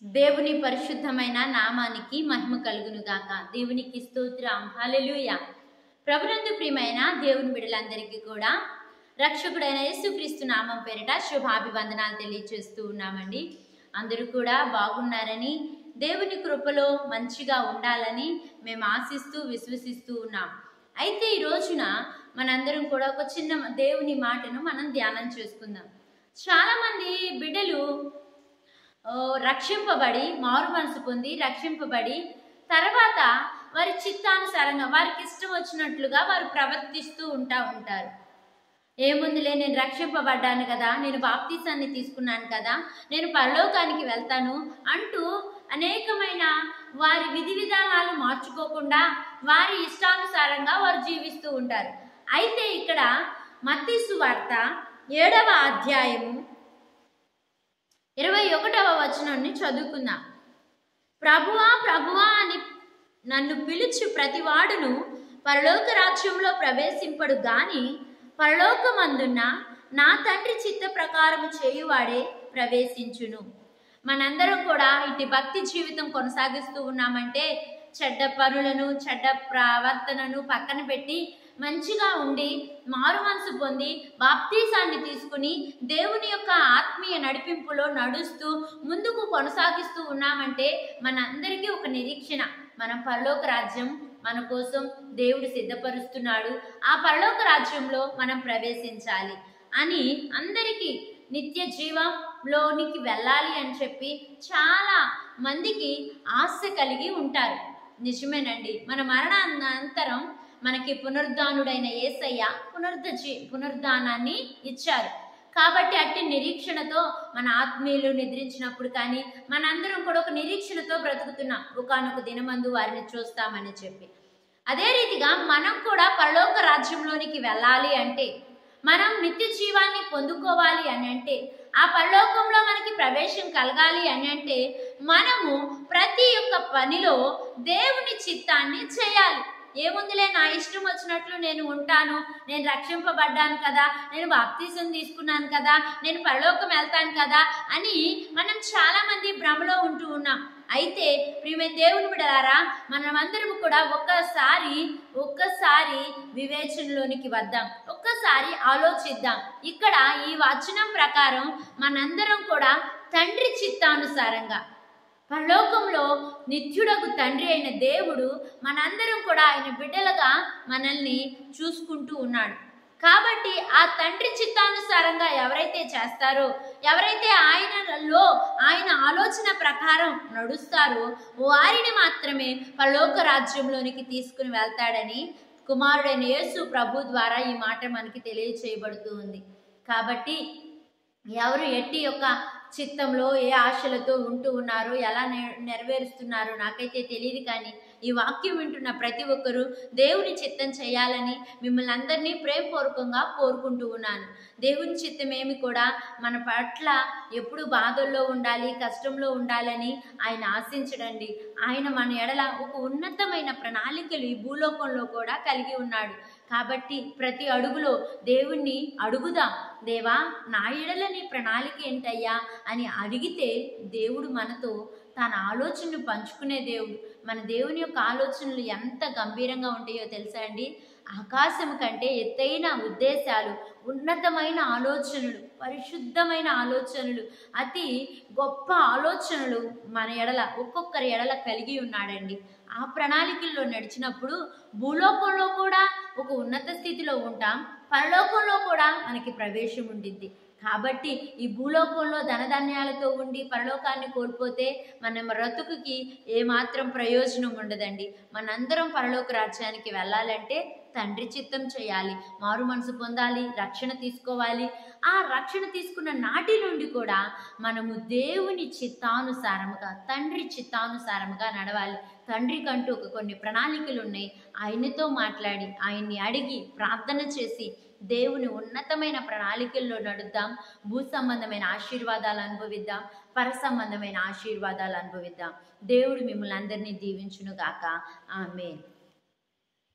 దేవుని పరిశుద్ధమైన నామానికి మహిమ కలుగును గాక. దేవునికి స్తోత్రం. హల్లెలూయా. ప్రభునందు ప్రియమైన దేవుని బిడ్డలందరికీ కూడా రక్షకుడైన యేసుక్రీస్తు నామం పేరిట శుభాభివందనాలు తెలియజేస్తూ ఉన్నామండి. అందరూ కూడా బాగున్నారని, దేవుని కృపలో మంచిగా ఉండాలని మేము ఆశిస్తూ విశ్వసిస్తూ ఉన్నాం. అయితే ఈ రోజున మనందరం కూడా ఒక చిన్న దేవుని మాటను మనం ధ్యానం చేసుకుందాం. చాలామంది బిడ్డలు రక్షింపబడి, మారు మనసు పొంది రక్షింపబడి తర్వాత వారి చిత్తానుసారంగా వారికి ఇష్టం వచ్చినట్లుగా వారు ప్రవర్తిస్తూ ఉంటారు. ఏముందిలే, నేను రక్షింపబడ్డాను కదా, నేను బాప్తీసాన్ని తీసుకున్నాను కదా, నేను పరలోకానికి వెళ్తాను అంటూ అనేకమైన వారి విధి విధానాలు మార్చుకోకుండా వారి ఇష్టానుసారంగా వారు జీవిస్తూ ఉంటారు. అయితే ఇక్కడ మత్తయి సువార్త 7వ అధ్యాయము 21వ వచనాన్ని చదువుకుందాం. ప్రభువా ప్రభువా అని నన్ను పిలుచు ప్రతివాడును పరలోక రాజ్యంలో ప్రవేశింపడు గాని పరలోకమందున్న నా తండ్రి చిత్త ప్రకారము చేయువాడే ప్రవేశించును. మనందరం కూడా ఇటు భక్తి జీవితం కొనసాగిస్తూ ఉన్నామంటే చెడ్డ పనులను, చెడ్డ ప్రవర్తనను పక్కన పెట్టి మంచిగా ఉండి మారు మనసు పొంది బాప్తీసాన్ని తీసుకుని దేవుని యొక్క ఆత్మీయ నడిపింపులో నడుస్తూ ముందుకు కొనసాగిస్తూ ఉన్నామంటే మనందరికీ ఒక నిరీక్షణ, మనం పరలోక రాజ్యం మన కోసం దేవుడు సిద్ధపరుస్తున్నాడు, ఆ పరలోక రాజ్యంలో మనం ప్రవేశించాలి అని, అందరికీ నిత్య జీవంలోనికి వెళ్ళాలి అని చెప్పి చాలా మందికి ఆశ కలిగి ఉంటారు. నిజమేనండి. మన మరణానంతరం మనకి పునరుద్ధానుడైన యేసయ్య పునరుద్ధానాన్ని ఇచ్చారు. కాబట్టి అట్టి నిరీక్షణతో మన ఆత్మీయులు నిద్రించినప్పుడు కానీ మనందరం కూడా ఒక నిరీక్షణతో బ్రతుకుతున్నాం, ఒకానొక దినమందు వారిని చూస్తామని చెప్పి. అదే రీతిగా మనం కూడా పరలోక రాజ్యంలోనికి వెళ్ళాలి అంటే, మనం నిత్య జీవాన్ని పొందుకోవాలి అని అంటే, ఆ పరలోకంలో మనకి ప్రవేశం కలగాలి అని అంటే మనము ప్రతి ఒక్క పనిలో దేవుని చిత్తాన్ని చేయాలి. ఏముందిలే, నా ఇష్టం వచ్చినట్లు నేను ఉంటాను, నేను రక్షింపబడ్డాను కదా, నేను బాప్తీసం తీసుకున్నాను కదా, నేను పరలోకం వెళ్తాను కదా అని మనం చాలా మంది భ్రమలో ఉంటూ ఉన్నాం. అయితే ప్రియమైన దేవుని బిడ్డలారా, మనమందరం కూడా ఒక్కసారి వివేచనలోనికి వద్దాం, ఒక్కసారి ఆలోచిద్దాం. ఇక్కడ ఈ వచనం ప్రకారం మనందరం కూడా తండ్రి చిత్తానుసారంగా పరలోకంలో నిత్యుడకు తండ్రి అయిన దేవుడు మనందరం కూడా ఆయన బిడ్డలుగా మనల్ని చూసుకుంటూ ఉన్నాడు. కాబట్టి ఆ తండ్రి చిత్తానుసారంగా ఎవరైతే చేస్తారో, ఎవరైతే ఆయన ఆలోచన ప్రకారం నడుస్తారో వారిని మాత్రమే పరలోక రాజ్యంలోనికి తీసుకుని వెళ్తాడని కుమారుడైన యేసు ప్రభు ద్వారా ఈ మాట మనకి తెలియచేయబడుతూ ఉంది. కాబట్టి ఎవరు ఎట్టి యొక్క చిత్తంలో ఏ ఆశలతో ఉంటూ ఉన్నారో, ఎలా నెరవేరుస్తున్నారో నాకైతే తెలియదు. కానీ ఈ వాక్యం వింటున్న ప్రతి ఒక్కరూ దేవుని చిత్తం చేయాలని మిమ్మల్ని అందరినీ ప్రేమపూర్వకంగా కోరుకుంటూ ఉన్నాను. దేవుని చిత్తమేమి కూడా మన పట్ల ఎప్పుడు బాధల్లో ఉండాలి, కష్టంలో ఉండాలని ఆయన ఆశించడండి. ఆయన మన ఎడల ఒక ఉన్నతమైన ప్రణాళికలు ఈ భూలోకంలో కూడా కలిగి ఉన్నాడు. కాబట్టి ప్రతి అడుగులో దేవుణ్ణి అడుగుదాం, దేవా నా ఎడల నీ ప్రణాళిక ఏంటయ్యా అని అడిగితే దేవుడు మనతో తన ఆలోచనను పంచుకునే దేవుడు. మన దేవుని యొక్క ఆలోచనలు ఎంత గంభీరంగా ఉంటాయో తెలుసా అండి? ఆకాశం కంటే ఎత్తైన ఉద్దేశాలు, ఉన్నతమైన ఆలోచనలు, పరిశుద్ధమైన ఆలోచనలు, అతి గొప్ప ఆలోచనలు మన ఎడల ఒక్కొక్కరి ఎడల కలిగి ఉన్నాడండి. ఆ ప్రణాళికల్లో నడిచినప్పుడు భూలోకంలో కూడా ఒక ఉన్నత స్థితిలో ఉంటాం, పరలోకంలో కూడా మనకి ప్రవేశం ఉండిద్ది. కాబట్టి ఈ భూలోకంలో ధనధాన్యాలతో ఉండి పరలోకాన్ని కోల్పోతే మన బ్రతుకుకి ఏమాత్రం ప్రయోజనం ఉండదండి. మనందరం పరలోక రాజ్యానికి వెళ్ళాలంటే తండ్రి చిత్తం చేయాలి, మారు మనసు పొందాలి, రక్షణ తీసుకోవాలి. ఆ రక్షణ తీసుకున్న నాటి నుండి కూడా మనము దేవుని చిత్తానుసారముగా, తండ్రి చిత్తానుసారముగా నడవాలి. తండ్రి కంటూ కొన్ని ప్రణాళికలు ఉన్నాయి. ఆయనతో మాట్లాడి, ఆయన్ని అడిగి, ప్రార్థన చేసి దేవుని ఉన్నతమైన ప్రణాళికల్లో నడుద్దాం. భూ సంబంధమైన ఆశీర్వాదాలు అనుభవిద్దాం, పర సంబంధమైన ఆశీర్వాదాలు అనుభవిద్దాం. దేవుడు మిమ్మల్ని అందరినీ దీవించును గాక. ఆమేన్.